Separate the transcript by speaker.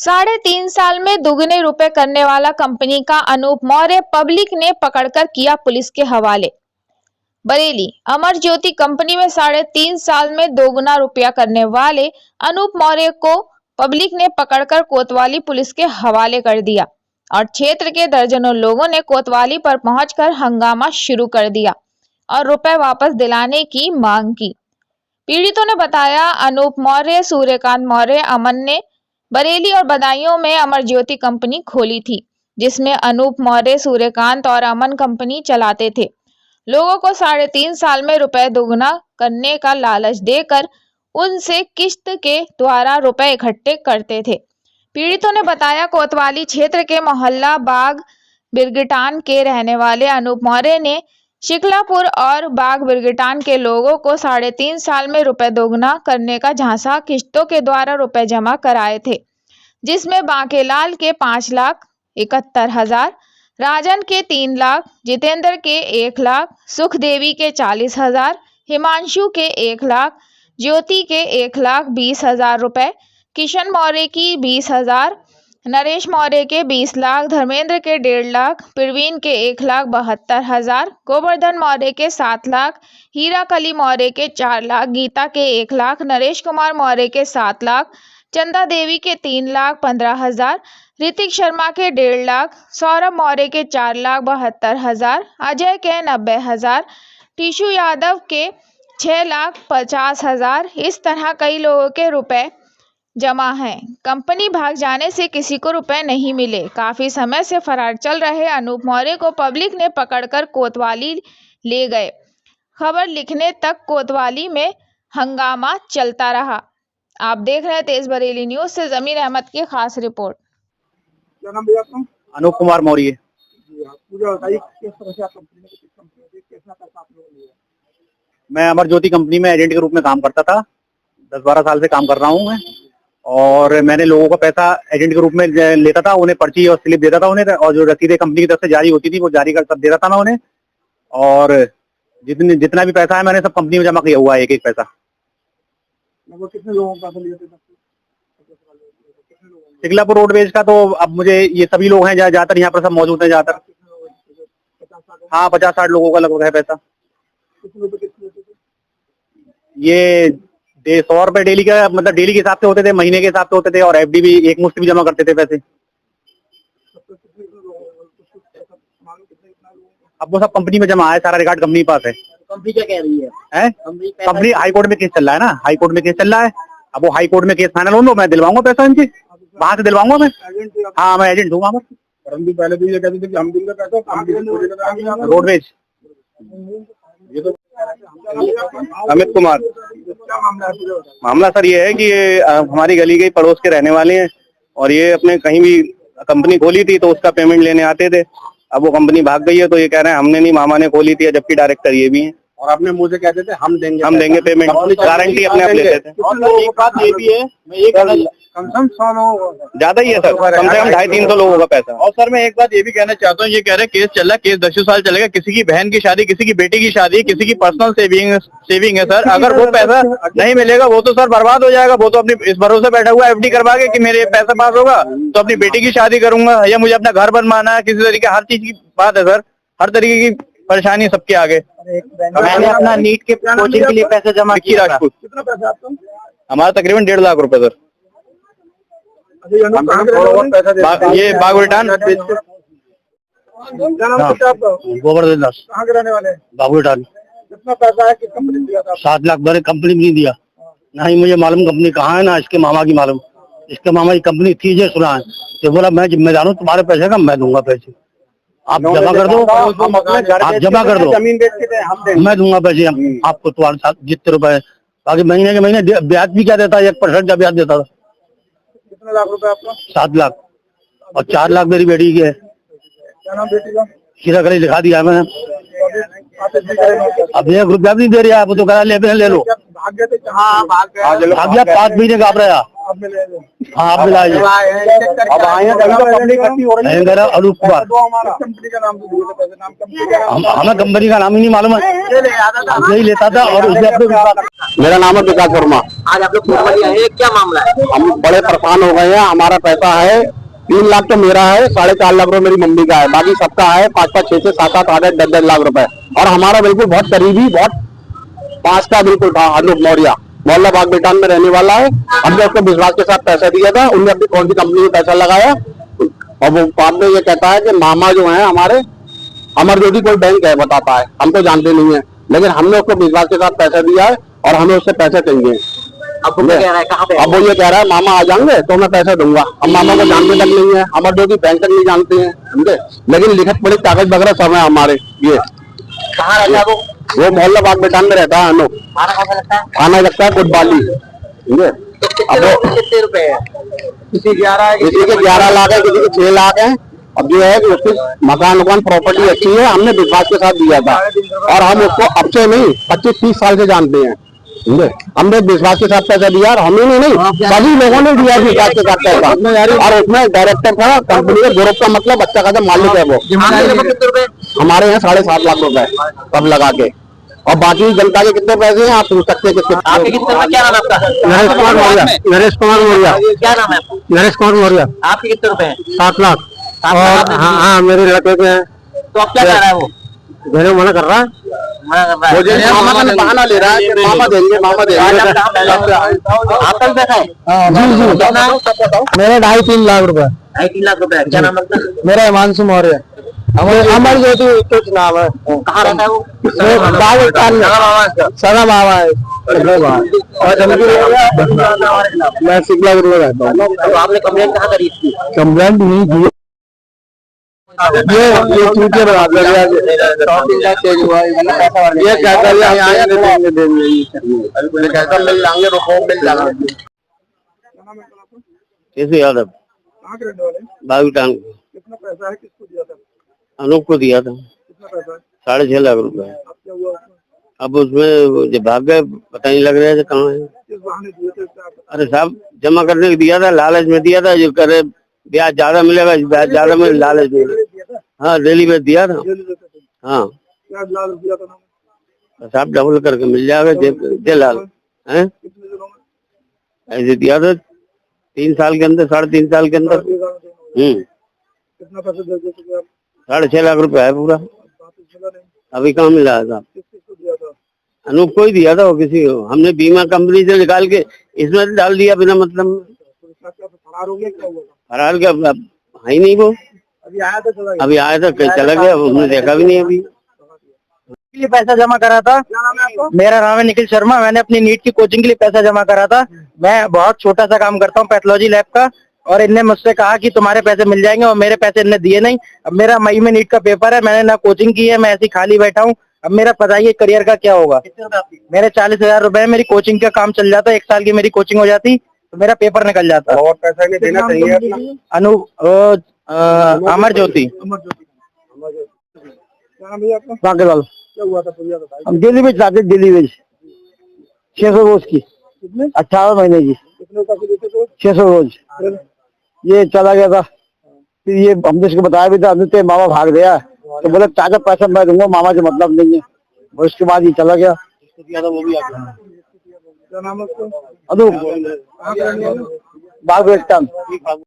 Speaker 1: 3.5 साल में दुगने रुपए करने वाला कंपनी का अनूप मौर्य पब्लिक ने पकड़कर किया पुलिस के हवाले। बरेली अमर ज्योति कंपनी में 3.5 साल में दोगुना रुपया करने वाले अनूप मौर्य को पब्लिक ने पकड़कर कोतवाली पुलिस के हवाले कर दिया और क्षेत्र के दर्जनों लोगों ने कोतवाली पर पहुंचकर हंगामा शुरू कर दिया और रुपए वापस दिलाने की मांग की। पीड़ितों ने बताया, अनूप मौर्य, सूर्यकांत मौर्य, अमन ने बरेली और बदायूं में अमर ज्योति कंपनी खोली थी, जिसमें अनूप मौर्य, सूर्यकांत और अमन कंपनी चलाते थे। लोगों को 3.5 साल में रुपए दोगुना करने का लालच देकर उनसे किश्त के द्वारा रुपए इकट्ठे करते थे। पीड़ितों ने बताया, कोतवाली क्षेत्र के मोहल्ला बाग बिरगिटान के रहने वाले अनूप मौर्य ने शिकलापुर और बाग बिरगिटान के लोगों को 3.5 साल में रुपए दोगुना करने का झांसा किश्तों के द्वारा रुपए जमा कराए थे, जिसमें बांकेलाल के 5,71,000, राजन के 3 लाख, जितेंद्र के 1 लाख, सुखदेवी के 40,000, हिमांशु के 1 लाख, ज्योति के 1,20,000 रुपए, किशन मौर्य की 20,000, नरेश मौर्य के 20 लाख, धर्मेंद्र के 1.5 लाख, प्रवीण के 1,72,000, गोवर्धन मौर्य के 7 लाख, हीरा कली मौर्य के 4 लाख, गीता के 1 लाख, नरेश कुमार मौर्य के 7 लाख, चंदा देवी के 3,15,000, ऋतिक शर्मा के 1.5 लाख, सौरभ मौर्य के 4,72,000, अजय के 90,000, टीशू यादव के 6,50,000। इस तरह कई लोगों के रुपए जमा हैं। कंपनी भाग जाने से किसी को रुपए नहीं मिले। काफी समय से फरार चल रहे अनूप मौर्य को पब्लिक ने पकड़कर कोतवाली ले गए। खबर लिखने तक कोतवाली में हंगामा चलता रहा। आप देख रहे हैं तेज बरेली न्यूज से जमीर अहमद की खास रिपोर्ट।
Speaker 2: क्या नाम भैया आपका?
Speaker 3: अनूप कुमार मौर्य।
Speaker 2: मुझे बताइए किस तरह से आप कंपनी में कितना पैसा आप लोगों ने लिया?
Speaker 3: मैं अमर ज्योति कंपनी में एजेंट के रूप में काम करता था। 10-12 साल से काम कर रहा हूँ मैं। और मैंने लोगों का पैसा एजेंट के रूप में लेता था, उन्हें पर्ची और स्लिप देता था उन्हें, और जो रसीदें कंपनी की तरफ से जारी होती थी वो जारी कर सब देता था मैं उन्हें। और जितना भी पैसा है मैंने सब कंपनी में जमा किया हुआ है, एक एक पैसा।
Speaker 2: लगभग कितने लोगों का पैसा लिया था?
Speaker 3: शिकलापुर रोडवेज का तो अब मुझे ये सभी लोग हैं ज्यादातर यहाँ पर सब मौजूद हैं ज्यादातर। हाँ, 50-60 लोगों का लगभग है पैसा। ये 100 रुपए डेली का, मतलब डेली के हिसाब से होते थे, महीने के हिसाब से होते थे, और एफडी भी एक मुश्त भी जमा करते थे पैसे। अब वो सब कंपनी में जमा है, सारा रिकॉर्ड कंपनी के पास है।
Speaker 2: कंपनी क्या कह रही है?
Speaker 3: कंपनी हाई कोर्ट में केस चल रहा है ना, हाई कोर्ट में केस चल रहा है। अब वो हाई कोर्ट में केस फाइनल हो तो मैं दिलवाऊंगा पैसा इनसे, वहां से दिलवाऊंगा मैं। हाँ, मैं एजेंट दूंगा।
Speaker 2: हम भी पहले भी ये कहते थे कि हम देंगे पैसा
Speaker 3: रोडवेज।
Speaker 2: ये तो
Speaker 3: अमित कुमार। मामला सर ये है कि ये हमारी गली के पड़ोस के रहने वाले हैं, और ये अपने कहीं भी कंपनी खोली थी तो उसका पेमेंट लेने आते थे। अब वो कंपनी भाग गई है तो ये कह रहे हैं हमने नहीं, मामा ने खोली थी, जबकि डायरेक्टर ये भी हैं।
Speaker 2: और आपने मुझे कहते थे हम देंगे
Speaker 3: पेमेंट, गारंटी अपने आप लेते थे।
Speaker 2: एक बात ये भी है, मैं ये कहना कम से कम
Speaker 3: ज्यादा ही है सर, कम से कम 250-300 लोगों का पैसा।
Speaker 4: और सर मैं एक बात ये भी कहना चाहता हूँ, ये कह रहे हैं केस चल रहा है, केस 10 साल चलेगा। किसी की बहन की शादी, किसी की बेटी की शादी, किसी की पर्सनल सेविंग है सर। अगर वो पैसा नहीं मिलेगा वो तो सर बर्बाद हो जाएगा। वो तो अपनी इस भरोसे बैठा हुआ एफडी करवा के कि मेरे पैसा पास होगा तो अपनी बेटी की शादी करूंगा, या मुझे अपना घर बनवाना है, किसी तरीके हर चीज की बात है सर। हर तरीके की परेशानी सबके आगे।
Speaker 3: मैंने अपना नीट के कोचिंग के लिए पैसा जमा किया।
Speaker 4: राजपूत।
Speaker 2: कितना पैसा आपका?
Speaker 4: हमारा तकरीबन 1.5 लाख रुपए सर।
Speaker 2: ये
Speaker 4: बाग बिरगिटान।
Speaker 3: गोवर्धन दास।
Speaker 2: कहाँ के रहने वाले हैं?
Speaker 3: बाबूटान।
Speaker 2: कितना पैसा है, किस कंपनी दिया था?
Speaker 3: 7 लाख मैंने कंपनी में नहीं दिया। नहीं मुझे मालूम कंपनी कहाँ है, ना इसके मामा की मालूम। इसके मामा की कंपनी थी जो सुना है, तो बोला मैं जिम्मेदार हूँ, तुम्हारे पैसे का मैं दूंगा पैसे, आप जमा कर दो, आप जमा कर दो,
Speaker 2: जमीन बेच के हम देंगे,
Speaker 3: मैं दूंगा पैसे आपको, तुम्हारे साथ जितने रुपए। बाकी महीने के महीने ब्याज भी क्या देता है, 1% का ब्याज देता था।
Speaker 2: कितना लाख रुपए आपका?
Speaker 3: 7 लाख, और 4 लाख मेरी बेटी के है।
Speaker 2: क्या नाम बेटी का?
Speaker 3: हीरा कली लिखा दिया मैंने। अब 1 रुपया भी नहीं दे रहा, आप तो करा ले लो।
Speaker 2: भाग गए थे? हाँ भाग गए।
Speaker 3: भाग गया, 5 महीने का आप रहा। हाँ आप मिलाइए।
Speaker 2: अब आए
Speaker 3: अनूप कुमार।
Speaker 2: कंपनी का नाम
Speaker 3: हमें कंपनी का नाम ही नहीं मालूम है, यही लेता था और उसने अपने मेरा नाम है विकास वर्मा।
Speaker 5: आज आप लोग कोर्ट में आए हैं, क्या मामला है?
Speaker 3: हम बड़े परेशान हो गए हैं। हमारा पैसा है 3 लाख तो मेरा है, 4.5 लाख रुपए मेरी मम्मी का है, बाकी सबका है 5-5, 6-6, 7-7, 8-8, 10-10 लाख रुपए। और हमारा बिल्कुल बहुत करीबी, बहुत पास का बिल्कुल था अनूप मौर्य, मोहल्ला बाग बेटान में रहने वाला है। हमने उसको विश्वास के साथ पैसा दिया था, उन्होंने अपनी कौन सी कंपनी में पैसा लगाया, और वो बाद में ये कहता है कि मामा जो है हमारे अमर ज्योति कोई बैंक है बताता है, हम तो जानते नहीं है, लेकिन हमने उसको विश्वास के साथ पैसा दिया है और हमें उससे पैसे चाहिए।
Speaker 5: अब वो क्या कह रहा है, कहाँ पे?
Speaker 3: अब वो ये कह रहा है मामा आ जाएंगे तो मैं पैसे दूंगा। अब मामा को जानते तक नहीं है, अमर ज्योति बैंक तक नहीं जानते हैं, समझे, लेकिन लिखित पढ़ी कागज वगैरह सब है हमारे। ये
Speaker 5: कहाँ रहता है
Speaker 3: वो मोहल्ला बाग बेटान में रहता है। अनु
Speaker 5: खाना कहाँ से लगता है?
Speaker 3: खाना लगता है कोतवाली, समझे। अब वो
Speaker 5: कितने रुपए है?
Speaker 3: किसी के 11 लाख है, किसी के 6 लाख है। अब जो है कि उसकी मकान प्रॉपर्टी अच्छी है, हमने विश्वास के साथ दिया था और हम उसको अब से नहीं 25-30 साल से जानते हैं, समझे। हमने विश्वास के साथ पैसा दिया और हमें नहीं सभी लोगों ने दिया विश्वास के साथ पैसा। और उसमें डायरेक्टर था कंपनी के, ग्रुप का मतलब अच्छा खासा मालिक है वो। हमारे यहाँ 7.5 लाख रुपए सब लगा के, और बाकी जनता के कितने पैसे हैं आप पूछ सकते हैं किसके।
Speaker 5: आपके कितने रुपए? क्या नाम है आपका?
Speaker 3: नरेश कुमार मौर्य। नरेश कुमार मौर्य।
Speaker 5: क्या नाम है आपका?
Speaker 3: नरेश कुमार मौर्य।
Speaker 5: आपके कितने रुपए हैं?
Speaker 3: 7 लाख। और हाँ मेरे लड़के के हैं।
Speaker 5: तो अब क्या कर रहा है वो?
Speaker 3: मेरे मना कर रहा है,
Speaker 5: मना कर रहा है।
Speaker 3: मुझे मामा का बहाना ले रहा है कि मामा देंगे, मामा देंगे।
Speaker 5: आपका भी पैसा है?
Speaker 3: जी
Speaker 5: कितना है?
Speaker 3: मेरे 2.5-3 लाख रुपए।
Speaker 5: 2.5-3 लाख रुपए है। क्या नाम है आपका?
Speaker 3: मेरा हिमांशु मौर्य। अमर ज्योति कुछ नाम है।
Speaker 5: कहाँ रहता है वो?
Speaker 3: सगा मामा है। मैं शिकला में रहता हूँ।
Speaker 5: तो आपने कंप्लेंट कहाँ करी इसकी?
Speaker 3: कंप्लेंट नहीं की, ये चूतिया बना दिया, ये कहता है मिल जाएंगे, रुको मिल जाएगा।
Speaker 4: कैसे यादव
Speaker 2: कहाँ के रहने वाले?
Speaker 4: बागुटान
Speaker 2: कितना पैसा है, किसको दिया था?
Speaker 4: अनूप को दिया था
Speaker 2: कितना पैसा है?
Speaker 4: 6.5 लाख रुपए।
Speaker 2: अब क्या हुआ उसमें?
Speaker 4: अब उसमें जब भाग गए पता नहीं लग रहा है कहाँ है।
Speaker 2: किस बहाने दिए थे क्या पता?
Speaker 4: अरे साहब जमा करने को दिया था, लालच में दिया था, जो करे ब्याज ज्यादा मिलेगा, ब्याज ज्यादा में लालच में।
Speaker 2: दिया था?
Speaker 4: हाँ डेली में दिया था।
Speaker 2: जेल देते थे?
Speaker 4: हाँ
Speaker 2: क्या लालच दिया था ना?
Speaker 4: साहब डबल करके मिल जाएगा दे लाल है,
Speaker 2: कितने दिनों में?
Speaker 4: ऐसे दिया था 3 साल के अंदर, 3.5 साल के अंदर।
Speaker 2: कितना पैसा दे चुके आप?
Speaker 4: 6.5 लाख रुपए है पूरा।
Speaker 2: वापस मिला नहीं?
Speaker 4: अभी कहाँ मिला है साहब?
Speaker 2: किसको दिया था?
Speaker 4: अनूप को ही दिया था, वो किसी को हमने बीमा कंपनी से निकाल के इसमें डाल दिया बिना मतलब में।
Speaker 2: पुलिस क्या फरार हो गया, क्या हुआ था?
Speaker 4: फरार का है ही नहीं वो,
Speaker 2: अभी आया था, चला गया?
Speaker 4: अभी आया था कहीं चला गया, हमने देखा भी नहीं अभी।
Speaker 6: के लिए पैसा जमा करा था।
Speaker 2: क्या नाम है आपका?
Speaker 6: मेरा नाम है निखिल शर्मा। मैंने अपनी नीट की कोचिंग के लिए पैसा जमा करा था। मैं बहुत छोटा सा काम करता हूँ पैथोलॉजी लैब का, और इनने मुझसे कहा कि तुम्हारे पैसे मिल जाएंगे, और मेरे पैसे इनने दिए नहीं। अब मेरा मई में नीट का पेपर है, मैंने ना कोचिंग की है, मैं ऐसे खाली बैठा हूँ। अब मेरा बताइए करियर का क्या होगा? मेरे 40,000 रुपए मेरी कोचिंग का काम चल जाता, 1 साल की मेरी कोचिंग हो जाती तो मेरा पेपर निकल जाता।
Speaker 3: और पैसा नहीं देना चाहिए अपना।
Speaker 6: अमर ज्योति।
Speaker 2: अमर ज्योति। क्या नाम है आपका?
Speaker 6: पागल
Speaker 2: क्या हुआ था पूरी बताइए।
Speaker 6: हम दिल्ली में जाते, दिल्ली में 600 रोज की,
Speaker 2: कितने
Speaker 6: 18 महीने की,
Speaker 2: कितने पैसे देते थे?
Speaker 6: 600 रोज।
Speaker 2: फिर
Speaker 6: ये चला गया था, फिर ये हमने इसको बताया भी था, अभी मामा भाग गया तो बोला चाचा पैसा मैं दूंगा, मामा से मतलब नहीं है। और उसके बाद ये चला गया।
Speaker 2: क्या नाम है उसका?
Speaker 6: अनु
Speaker 2: कहाँ के रहने वाले?
Speaker 6: बाग